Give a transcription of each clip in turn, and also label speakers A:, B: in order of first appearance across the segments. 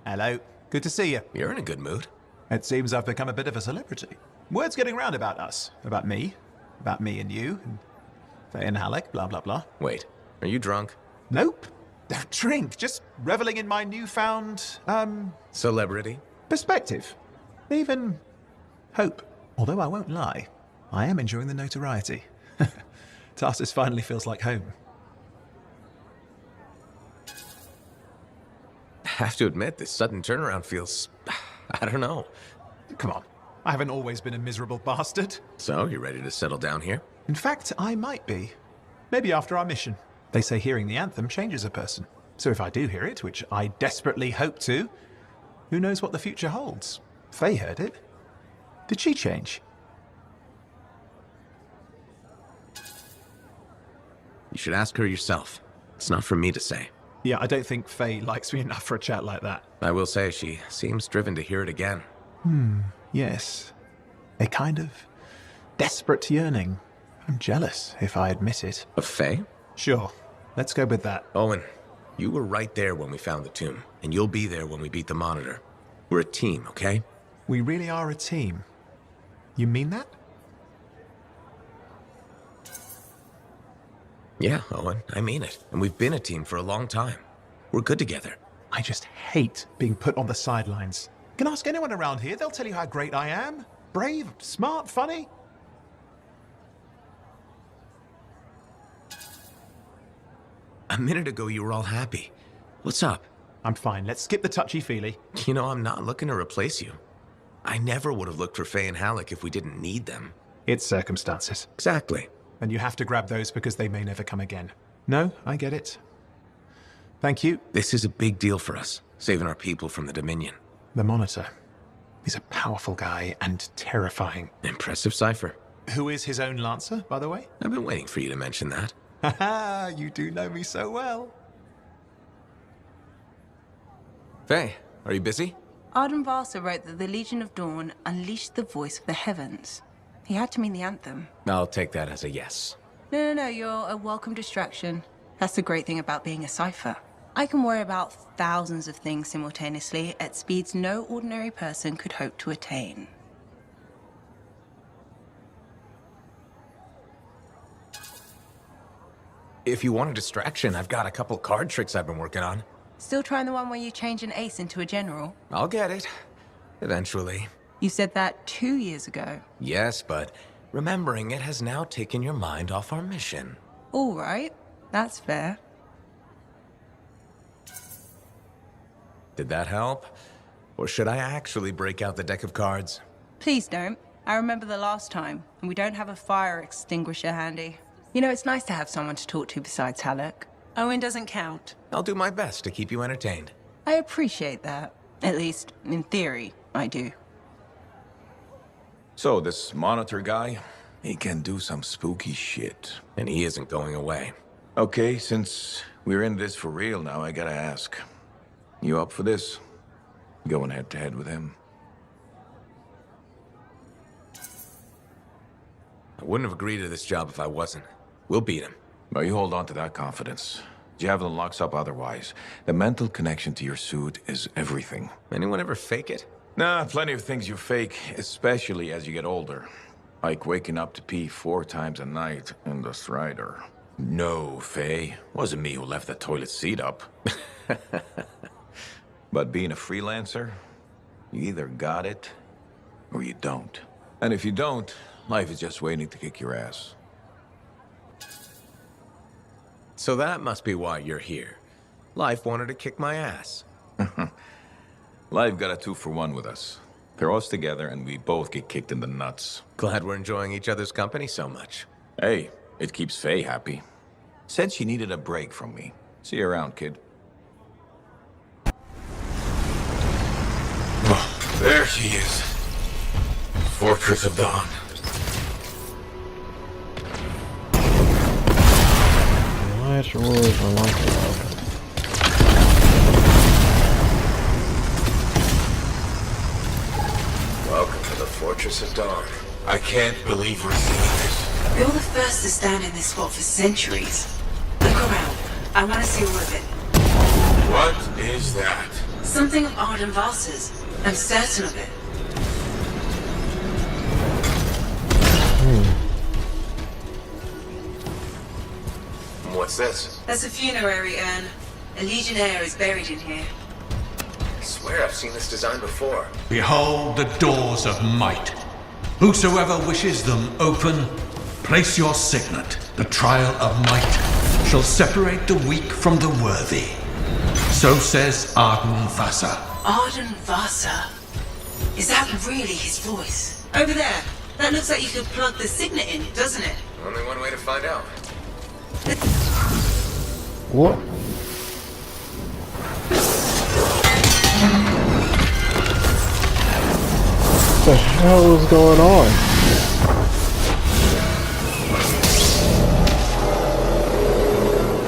A: Hello. Good to see you.
B: You're in a good mood.
A: It seems I've become a bit of a celebrity. Word's getting round about us. About me and you, and Faye and Halleck, blah, blah, blah.
B: Wait, are you drunk?
A: Nope. Don't drink. Just reveling in my newfound,
B: Celebrity?
A: perspective. Even hope. Although I won't lie, I am enjoying the notoriety. Tarsus finally feels like home.
B: I have to admit, this sudden turnaround feels... I don't know.
A: Come on. I haven't always been a miserable bastard.
B: So, you ready to settle down here?
A: In fact, I might be. Maybe after our mission. They say hearing the anthem changes a person. So if I do hear it, which I desperately hope to, who knows what the future holds? Faye heard it. Did she change?
B: You should ask her yourself. It's not for me to say.
A: Yeah, I don't think Faye likes me enough for a chat like that.
B: I will say she seems driven to hear it again.
A: Yes. A kind of desperate yearning. I'm jealous, if I admit it.
B: Of Faye?
A: Sure. Let's go with that.
B: Owen, you were right there when we found the tomb, and you'll be there when we beat the Monitor. We're a team, okay?
A: We really are a team. You mean that?
B: Yeah, Owen, I mean it. And we've been a team for a long time. We're good together.
A: I just hate being put on the sidelines. You can ask anyone around here, they'll tell you how great I am. Brave, smart, funny.
B: A minute ago, you were all happy. What's up?
A: I'm fine, let's skip the touchy-feely.
B: You know, I'm not looking to replace you. I never would have looked for Faye and Halleck if we didn't need them.
A: It's circumstances.
B: Exactly.
A: And you have to grab those because they may never come again. No, I get it. Thank you.
B: This is a big deal for us, saving our people from the Dominion.
A: The Monitor. He's a powerful guy and terrifying.
B: Impressive cipher.
A: Who is his own Lancer, by the way?
B: I've been waiting for you to mention that.
A: Haha, you do know me so well.
B: Faye, are you busy?
C: Arden Varsa wrote that the Legion of Dawn unleashed the voice of the heavens. He had to mean the anthem.
B: I'll take that as a yes.
C: No, you're a welcome distraction. That's the great thing about being a cipher. I can worry about thousands of things simultaneously at speeds no ordinary person could hope to attain.
B: If you want a distraction, I've got a couple card tricks I've been working on.
C: Still trying the one where you change an ace into a general?
B: I'll get it. Eventually.
C: You said that 2 years ago.
B: Yes, but remembering it has now taken your mind off our mission.
C: All right, that's fair.
B: Did that help? Or should I actually break out the deck of cards?
C: Please don't. I remember the last time, and we don't have a fire extinguisher handy. You know, it's nice to have someone to talk to besides Halleck. Owen doesn't count.
B: I'll do my best to keep you entertained.
C: I appreciate that. At least, in theory, I do.
D: So, this Monitor guy, he can do some spooky shit.
B: And he isn't going away.
D: Okay, since we're in this for real now, I gotta ask. You up for this? Going head-to-head with him?
B: I wouldn't have agreed to this job if I wasn't. We'll beat him.
D: Well, you hold on to that confidence. Javelin locks up otherwise. The mental connection to your suit is everything.
B: Anyone ever fake it?
D: Nah, plenty of things you fake, especially as you get older. Like waking up to pee 4 times a night in the Strider. No, Faye. Wasn't me who left the toilet seat up. But being a freelancer, you either got it or you don't. And if you don't, life is just waiting to kick your ass.
B: So that must be why you're here. Life wanted to kick my ass.
D: Life got a 2-for-1 with us. Throw us together and we both get kicked in the nuts.
B: Glad we're enjoying each other's company so much.
D: Hey, it keeps Faye happy. Said she needed a break from me. See you around, kid. Oh, there she is. Fortress of Dawn.
E: Nice rules, I like it.
B: Welcome to the Fortress of Dawn.
D: I can't believe we're seeing this.
F: You're the first to stand in this spot for centuries. Look around. I want to see all of it.
D: What is that?
F: Something of Arden Vasa's. I'm certain of it.
B: What's this?
F: That's a funerary urn. A legionnaire is buried in here.
B: I swear I've seen this design before.
G: Behold the doors of might. Whosoever wishes them open, place your signet. The trial of might shall separate the weak from the worthy. So says Arden Vasa.
F: Arden Vasa? Is that really his voice? Over there. That looks like you could plug the signet in, doesn't it?
B: Only one way to find out.
E: What? What the hell is going on?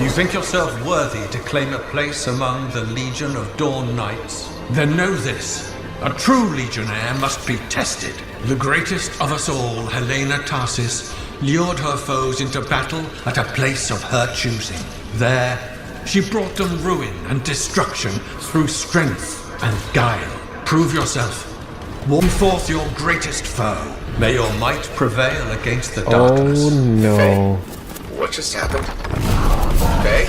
G: You think yourself worthy to claim a place among the Legion of Dawn Knights? Then know this. A true legionnaire must be tested. The greatest of us all, Helena Tarsis, lured her foes into battle at a place of her choosing. There, she brought them ruin and destruction through strength and guile. Prove yourself. Warn forth your greatest foe. May your might prevail against the darkness.
E: Oh no.
B: What just happened? Faye?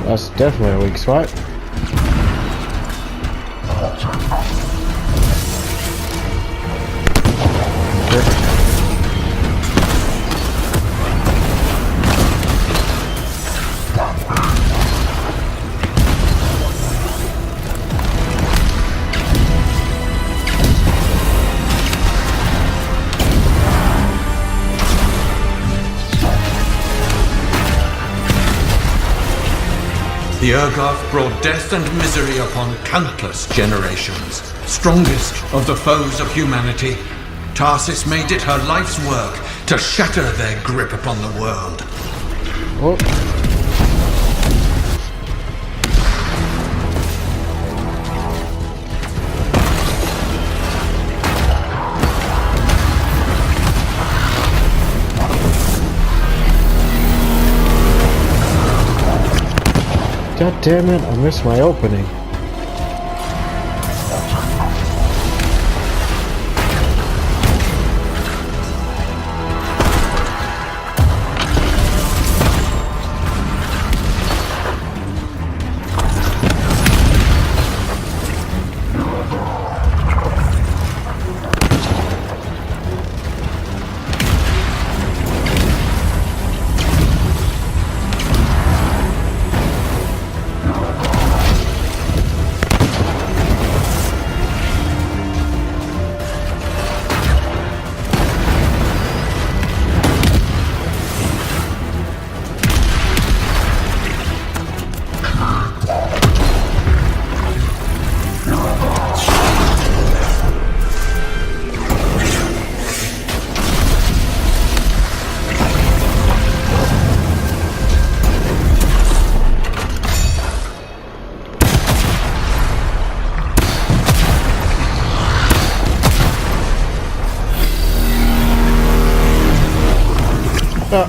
E: That's definitely a weak spot.
G: The Urgoth brought death and misery upon countless generations. Strongest of the foes of humanity, Tarsis made it her life's work to shatter their grip upon the world.
E: Oh. God damn it, I missed my opening.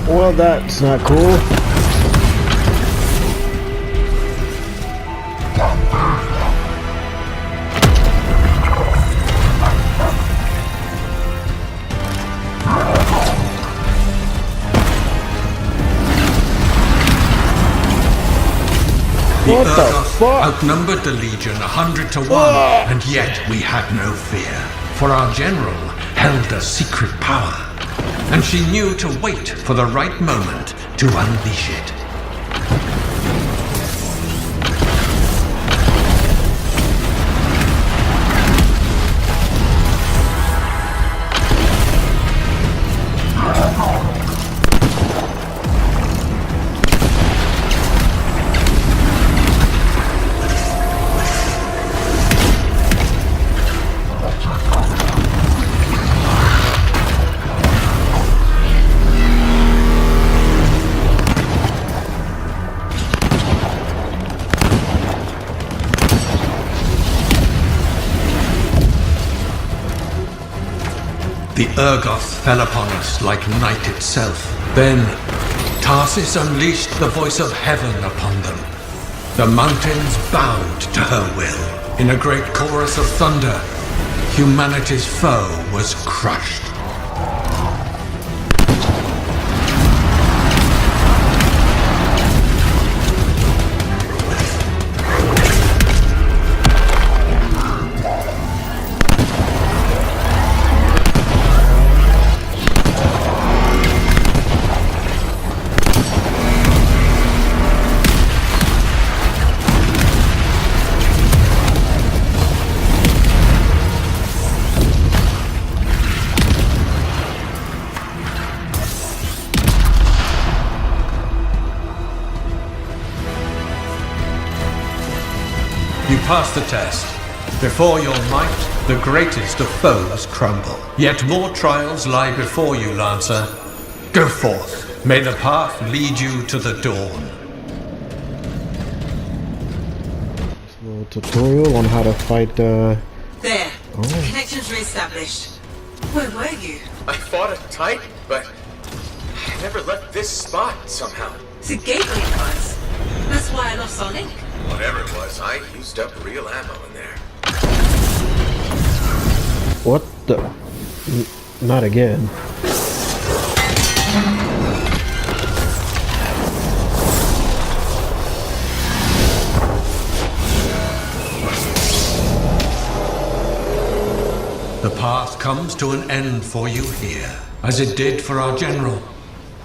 E: Well, that's not cool. What the fuck?
G: Outnumbered the Legion 100 to 1, and yet we had no fear, for our general held a secret power. and she knew to wait for the right moment to unleash it. The Urgoth fell upon us like night itself. Then, Tarsis unleashed the voice of heaven upon them. The mountains bowed to her will. In a great chorus of thunder, humanity's foe was crushed. You passed the test. Before your might, the greatest of foes crumble. Yet more trials lie before you, Lancer. Go forth. May the path lead you to the dawn.
E: A little tutorial on how to fight
F: There.
E: Oh.
F: Connections re-established. Where were you?
B: I fought a Titan, but I never left this spot somehow.
F: It's a gateway device. That's why I lost our link.
B: Whatever it was, I used up real ammo in there.
E: What the? Not again.
G: The path comes to an end for you here, as it did for our general,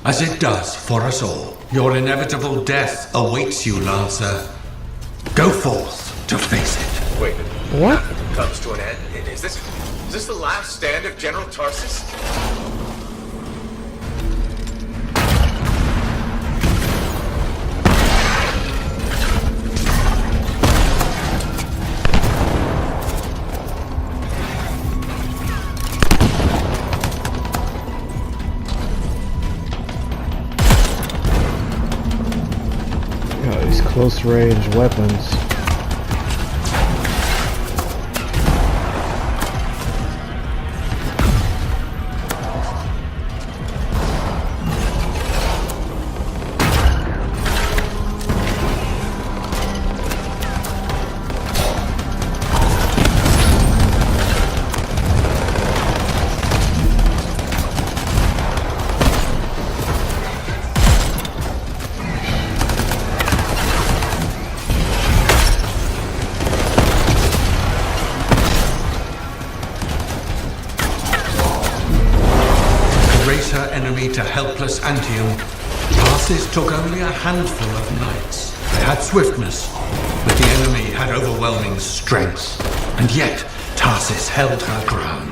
G: as it does for us all. Your inevitable death awaits you, Lancer. Go forth to face it.
B: Wait.
E: What?
B: Comes to an end? Is this the last stand of General Tarsis?
E: Yeah, these close range weapons.
G: Her enemy to helpless Anthem, Tarsis took only a handful of knights. They had swiftness, but the enemy had overwhelming strength. And yet, Tarsis held her ground.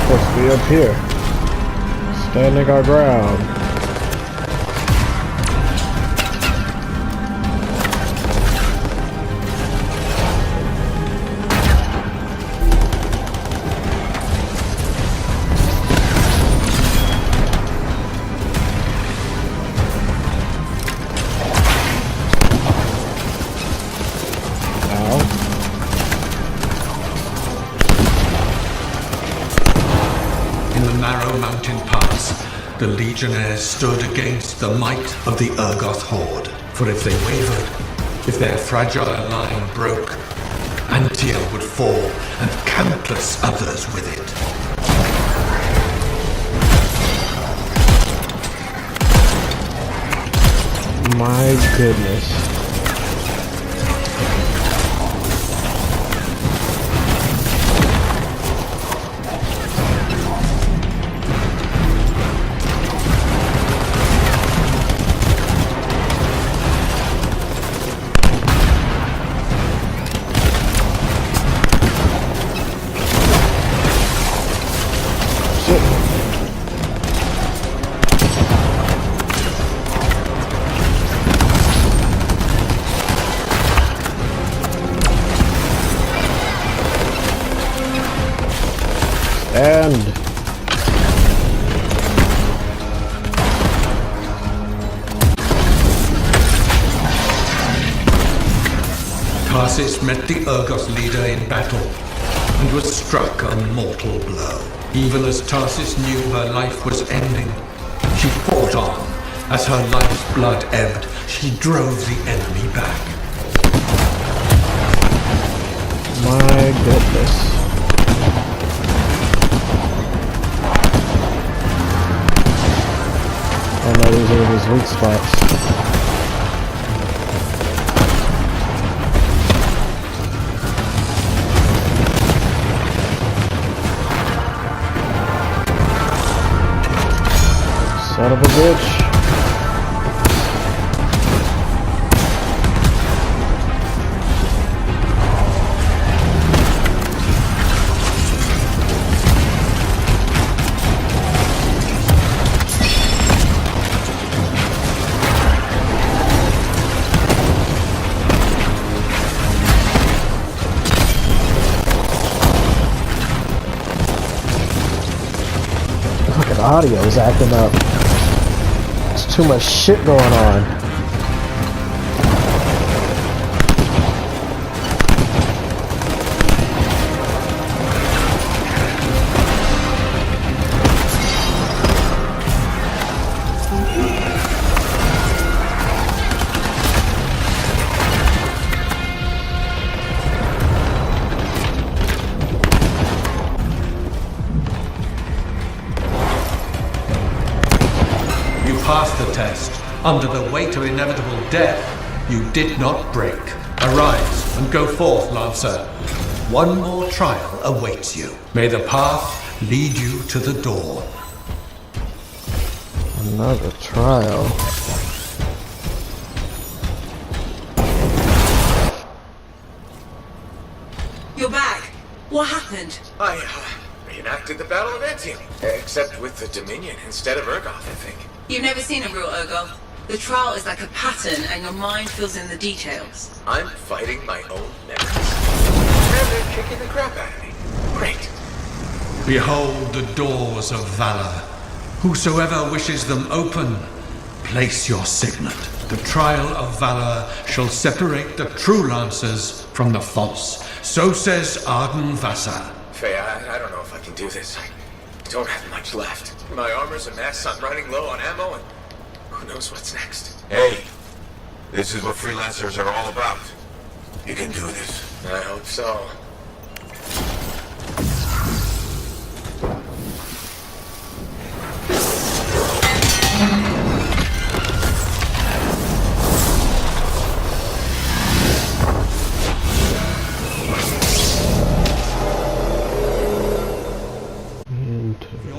E: Supposed to be up here. Standing our ground.
G: In the narrow mountain pass, the Legionnaires stood against the might of the Urgoth Horde. For if they wavered, if their fragile line broke, Anthem would fall, and countless others with it.
E: My goodness. And
G: Tarsis met the Urgoth leader in battle and was struck a mortal blow. Even as Tarsis knew her life was ending, she fought on. As her life's blood ebbed, she drove the enemy back.
E: my goodness. I know these are his weak spots. Son of a bitch. Audio is acting up. There's too much shit going on.
G: Passed the test. Under the weight of inevitable death, you did not break. Arise and go forth, Lancer. One more trial awaits you. May the path lead you to the door.
E: Another trial.
F: You're back. What happened?
B: I reenacted the Battle of Anthem, except with the Dominion instead of Urgoth, I think.
F: You've never seen a real Urgoth. The trial is like a pattern and your mind fills in the details.
B: I'm fighting my own nemesis. And they're kicking the crap out of me. Great.
G: Behold the doors of valor. Whosoever wishes them open, place your signet. The trial of valor shall separate the true lancers from the false. So says Arden Vasa.
B: Faye, I don't know if I can do this. I don't have much left. My armor's a mess, I'm running low on ammo, and who knows what's next.
D: Hey, this is what freelancers are all about. You can do this.
B: I hope so.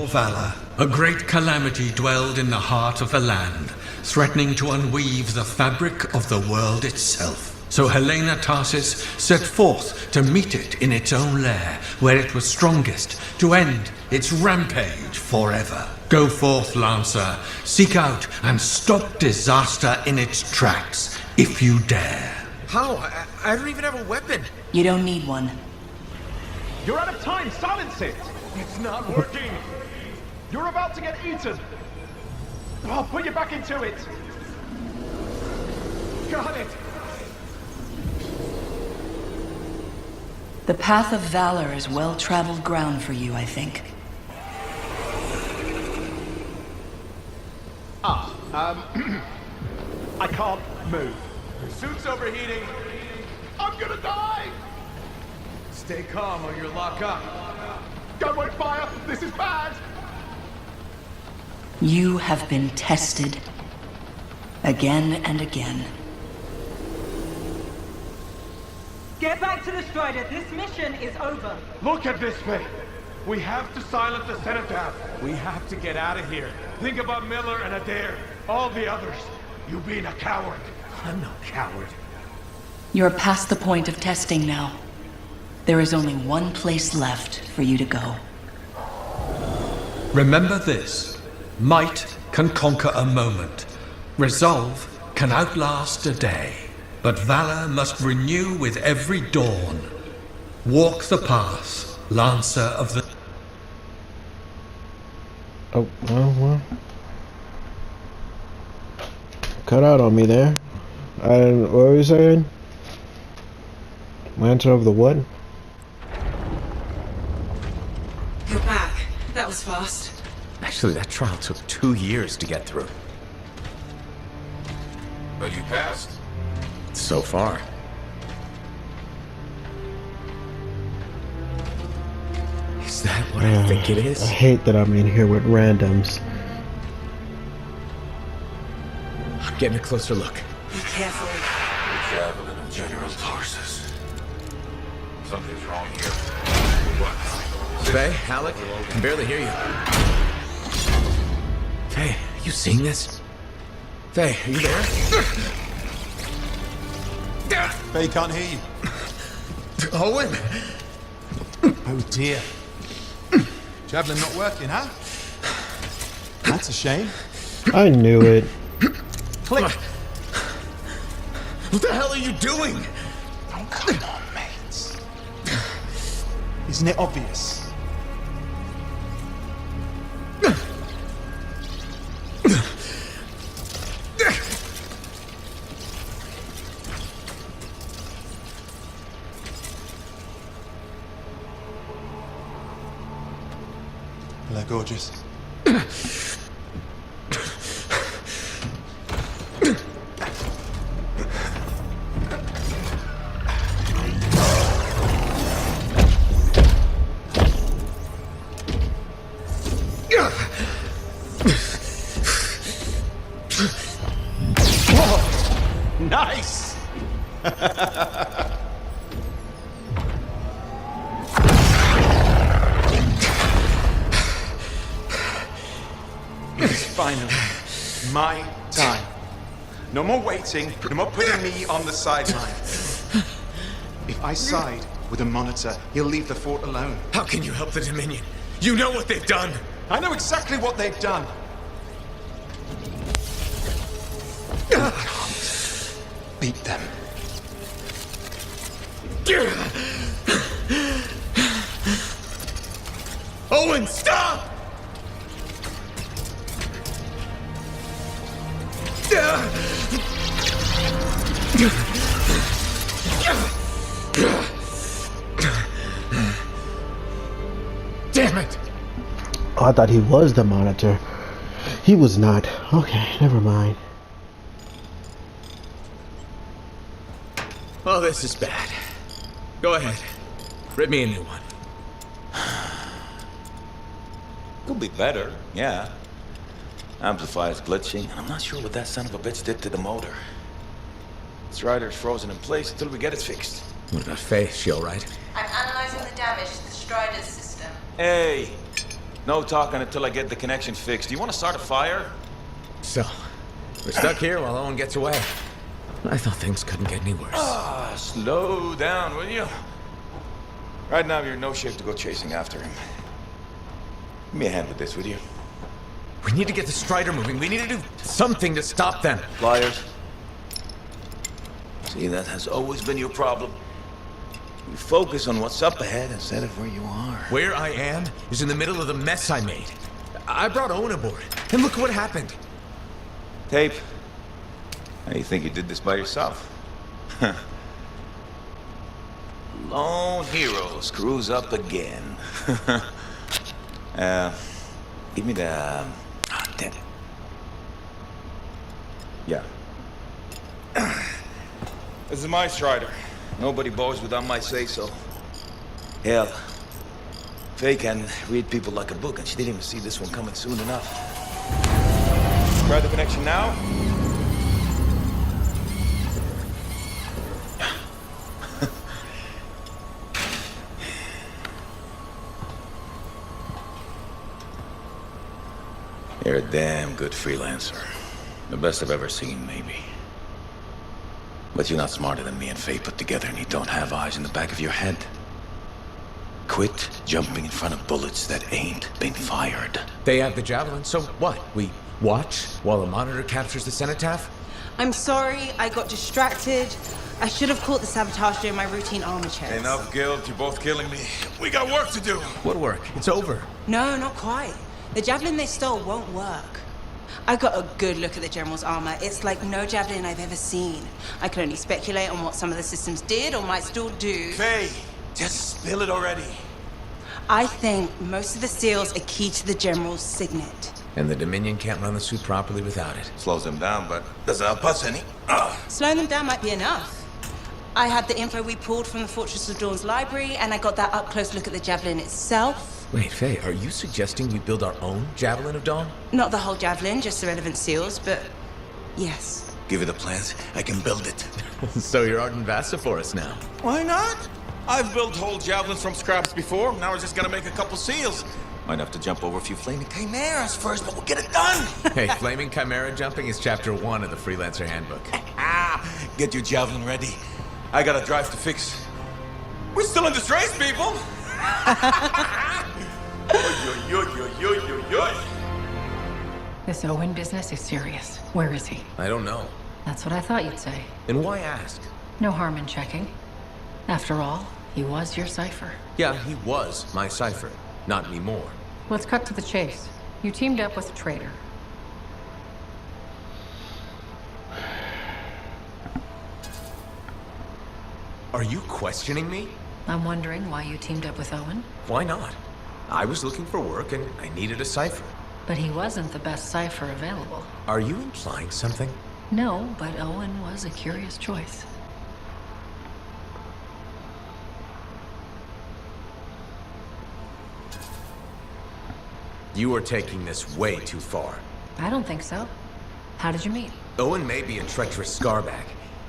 G: Valor. A great calamity dwelled in the heart of the land, threatening to unweave the fabric of the world itself. So Helena Tarsis set forth to meet it in its own lair, where it was strongest, to end its rampage forever. Go forth, Lancer, seek out and stop disaster in its tracks, if you dare.
B: How? I don't even have a weapon.
F: You don't need one.
H: You're out of time! Silence it!
D: It's not working.
H: You're about to get eaten! I'll put you back into it! Got it!
I: The path of valor is well-traveled ground for you, I think.
H: I can't move. Suit's overheating. I'm gonna die!
G: Stay calm or you'll lock up.
H: Gunway fire! This is bad!
I: You have been tested. Again and again.
J: Get back to the Strider. This mission is over.
H: Look at this thing! We have to silence the Cenotaph. We have to get out of here. Think about Miller and Adair. All the others. You being a coward.
A: I'm no coward.
I: You're past the point of testing now. There is only one place left for you to go.
G: Remember this. Might can conquer a moment. Resolve can outlast a day. But valor must renew with every dawn. Walk the path, Lancer of the...
E: Oh, well. Cut out on me there. What were you saying? Lancer of the what?
F: You're back. That was fast.
B: Actually, that trial took 2 years to get through.
D: But you passed?
B: So far. Is that what I think it is?
E: I hate that I'm in here with randoms.
B: I'm getting a closer look.
F: Be careful.
D: The Javelin of General Tarsus. Something's wrong here. What?
B: Faye, Alec, I can barely hear you. Faye, you seeing this? Faye, are you there?
A: Faye can't hear you.
B: Owen!
A: Oh dear. Javelin not working, huh? That's a shame.
E: I knew it.
A: Click.
B: What the hell are you doing?
A: Oh, come on, mates. Isn't it obvious? Hello, gorgeous. Nice!
K: It's finally my time. No more waiting, no more putting me on the sideline. If I side with a monitor, he'll leave the fort alone.
B: How can you help the Dominion? You know what they've done!
K: I know exactly what they've done. Beat them.
B: Owen, stop! Damn it!
E: Oh, I thought he was the monitor. He was not. Okay, never mind.
B: Oh, this is bad. Go ahead. Rip me a new one.
D: Could be better, yeah. Amplifier's glitching, and I'm not sure what that son of a bitch did to the motor. Strider's frozen in place until we get it fixed.
B: What about Faye? She all right?
C: I'm analyzing the damage to the Strider's system.
D: Hey! No talking until I get the connection fixed. Do you want to start a fire?
B: So, we're stuck here while Owen gets away. I thought things couldn't get any worse.
D: Ah, slow down, will you? Right now, you're in no shape to go chasing after him. Give me a hand with this, will you?
B: We need to get the Strider moving. We need to do something to stop them.
D: Flyers. See, that has always been your problem. You focus on what's up ahead instead of where you are.
B: Where I am is in the middle of the mess I made. I brought Owen aboard, and look what happened.
D: Tape. How do you think you did this by yourself? Lone hero screws up again. Give me the... damn it. Yeah.
L: This is my Strider. Nobody bows without my say-so. Hell, Faye can read people like a book, and she didn't even see this one coming soon enough. Try the connection now.
D: You're a damn good freelancer. The best I've ever seen, maybe. But you're not smarter than me and Faye put together, and you don't have eyes in the back of your head. Quit jumping in front of bullets that ain't been fired.
B: They have the Javelin, so what? We watch while a monitor captures the cenotaph?
C: I'm sorry, I got distracted. I should have caught the sabotage during my routine armor checks.
L: Enough guilt, you're both killing me. We got work to do.
B: What work? It's over.
C: No, not quite. The Javelin they stole won't work. I got a good look at the General's armor. It's like no Javelin I've ever seen. I can only speculate on what some of the systems did or might still do.
L: Faye, just spill it already.
C: I think most of the seals are key to the General's signet.
B: And the Dominion can't run the suit properly without it.
L: Slows them down, but doesn't help us any.
C: Slowing them down might be enough. I had the info we pulled from the Fortress of Dawn's library, and I got that up-close look at the Javelin itself.
B: Wait, Faye, are you suggesting we build our own Javelin of Dawn?
C: Not the whole Javelin, just the relevant seals, but yes.
L: Give it the plans, I can build it.
B: So you're Arden Vassa for us now.
L: Why not? I've built whole Javelins from scraps before. Now we're just gonna make a couple seals. Might have to jump over a few flaming chimeras first, but we'll get it done.
B: Hey, flaming chimera jumping is chapter 1 of the Freelancer Handbook.
L: Get your Javelin ready. I got a drive to fix. We're still in this race, people.
I: This Owen business is serious. Where is he?
B: I don't know.
I: That's what I thought you'd say.
B: And why ask?
I: No harm in checking. After all, he was your cipher.
B: Yeah, he was my cipher. Not anymore.
I: Let's cut to the chase. You teamed up with a traitor.
B: Are you questioning me?
I: I'm wondering why you teamed up with Owen.
B: Why not? I was looking for work and I needed a cipher.
I: But he wasn't the best cipher available.
B: Are you implying something?
I: No, but Owen was a curious choice.
B: You are taking this way too far.
I: I don't think so. How did you meet?
B: Owen may be a treacherous scarbag,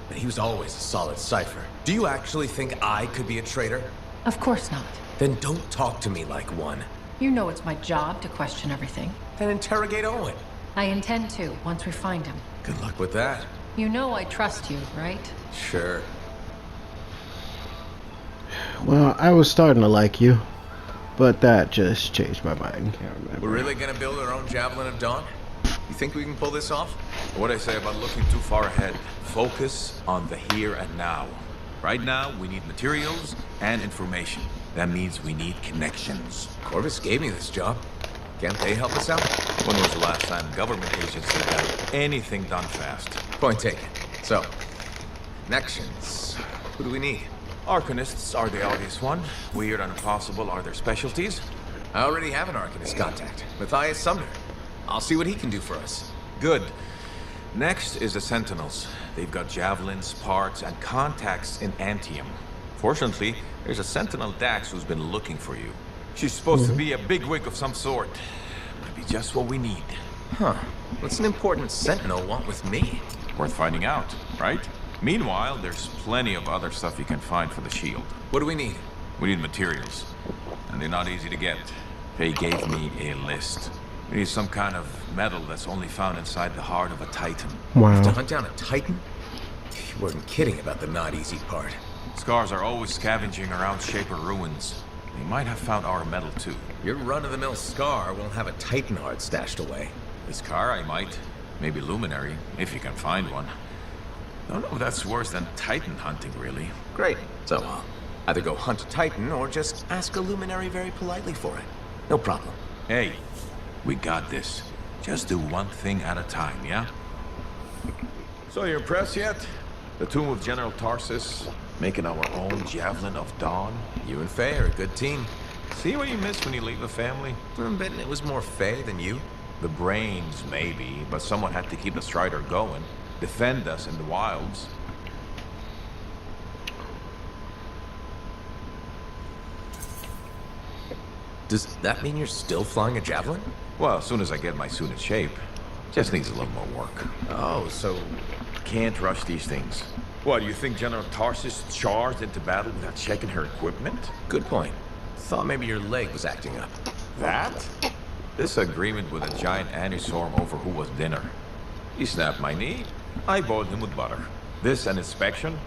B: but he was always a solid cipher. Do you actually think I could be a traitor?
I: Of course not.
B: Then don't talk to me like one.
I: You know it's my job to question everything.
B: Then interrogate Owen.
I: I intend to, once we find him.
B: Good luck with that.
I: You know I trust you, right?
B: Sure.
E: Well, I was starting to like you, but that just changed my mind. Can't remember.
B: We're really gonna build our own Javelin of Dawn? You think we can pull this off?
D: What I say about looking too far ahead. Focus on the here and now. Right now, we need materials and information. That means we need connections.
B: Corvus gave me this job. Can't they help us out?
D: When was the last time government agency got anything done fast?
B: Point taken. So, connections. Who do we need?
D: Arcanists are the obvious one. Weird and impossible are their specialties.
B: I already have an Arcanist contact, Matthias Sumner. I'll see what he can do for us.
D: Good. Next is the Sentinels. They've got javelins, parts, and contacts in Anthem. Fortunately, there's a Sentinel Dax who's been looking for you. She's supposed to be a bigwig of some sort. Might be just what we need.
B: Huh. What's an important Sentinel want with me?
D: Worth finding out, right? Meanwhile, there's plenty of other stuff you can find for the shield.
B: What do we need?
D: We need materials. And they're not easy to get. They gave me a list. We need some kind of metal that's only found inside the heart of a Titan.
E: Wow.
B: To hunt down a Titan? You weren't kidding about the not easy part.
D: Scars are always scavenging around Shaper ruins. They might have found our metal too.
B: Your run-of-the-mill Scar won't have a Titan heart stashed away.
D: This car I might. Maybe Luminary, if you can find one. Don't know if that's worse than Titan hunting, really.
B: Great. So I'll either go hunt a Titan or just ask a Luminary very politely for it. No problem.
D: Hey, we got this. Just do one thing at a time, yeah? So you impressed yet? The tomb of General Tarsus, making our own Javelin of Dawn.
B: You and Faye are a good team.
D: See what you miss when you leave the family?
B: I'm betting it was more Faye than you.
D: The brains, maybe, but someone had to keep the Strider going.
M: defend us in the wilds.
B: Does that mean you're still flying a Javelin?
M: Well, as soon as I get my suit in shape. Just needs a little more work.
B: Oh, so...
M: Can't rush these things. What, do you think General Tarsus charged into battle without checking her equipment?
B: Good point. Thought maybe your leg was acting up.
M: That? This agreement with a giant anistorm over who was dinner. He snapped my knee. I boiled him with butter. This an inspection?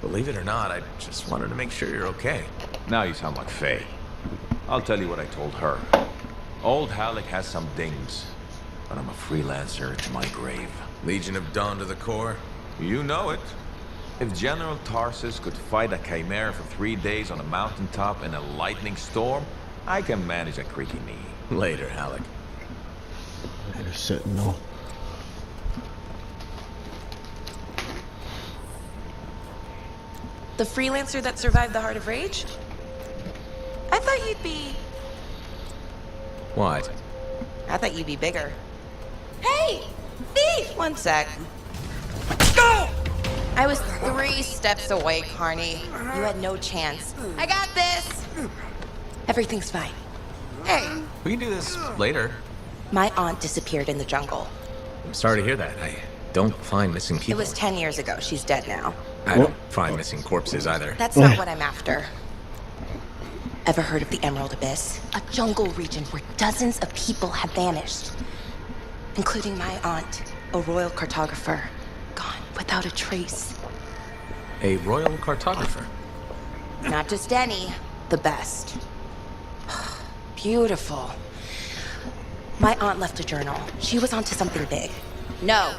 B: Believe it or not, I just wanted to make sure you're okay.
M: Now you sound like Faye. I'll tell you what I told her. Old Halleck has some dings, but I'm a freelancer to my grave.
B: Legion of Dawn to the core?
M: You know it. If General Tarsus could fight a chimera for 3 days on a mountaintop in a lightning storm, I can manage a creaky knee.
B: Later, Halleck.
E: Sentinel.
N: The freelancer that survived the Heart of Rage? I thought you'd be...
B: What?
N: I thought you'd be bigger. Hey! Thief! One sec. Go! I was 3 steps away, Carney. You had no chance. I got this! Everything's fine. Hey!
B: We can do this later.
N: My aunt disappeared in the jungle.
B: I'm sorry to hear that. I don't find missing people.
N: It was 10 years ago. She's dead now.
B: I don't find missing corpses either.
N: That's not what I'm after. Ever heard of the Emerald Abyss? A jungle region where dozens of people have vanished. Including my aunt, a royal cartographer. Gone without a trace.
B: A royal cartographer?
N: Not just any, the best. Beautiful. My aunt left a journal. She was onto something big. No.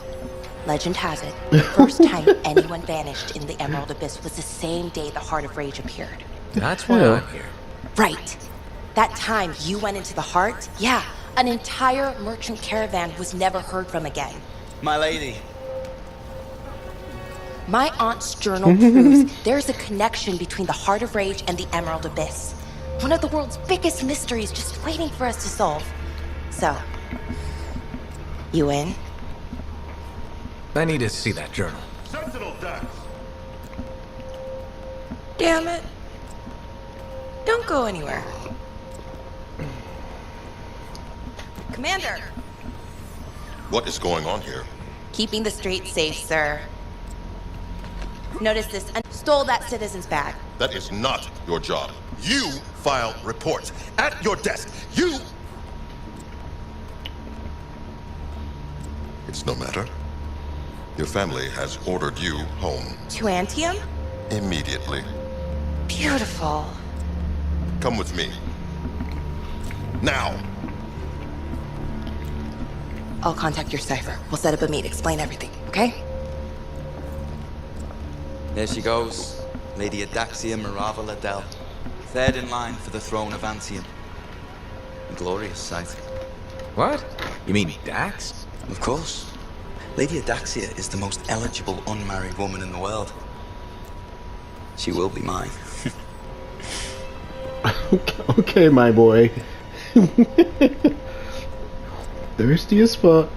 N: Legend has it, the first time anyone vanished in the Emerald Abyss was the same day the Heart of Rage appeared.
B: That's why I'm here.
N: Right. That time you went into the Heart, yeah, an entire merchant caravan was never heard from again.
O: My lady.
N: My aunt's journal proves there's a connection between the Heart of Rage and the Emerald Abyss. One of the world's biggest mysteries just waiting for us to solve. So, you in?
B: I need to see that journal.
H: Sentinel ducks.
N: Damn it. Don't go anywhere. Commander!
P: What is going on here?
N: Keeping the streets safe, sir. Notice this, and stole that citizen's bag.
P: That is not your job. You file reports at your desk. You... It's no matter. Your family has ordered you home.
N: To Anthem?
P: Immediately.
N: Beautiful.
P: Come with me. Now!
N: I'll contact your cipher. We'll set up a meet, explain everything, okay?
O: There she goes. Lady Adaxia Mirava Ladell. Third in line for the throne of Anthem. A glorious sight.
B: What? You mean Dax?
O: Of course. Lady Adaxia is the most eligible unmarried woman in the world. She will be mine.
E: Okay, my boy. Thirsty as fuck.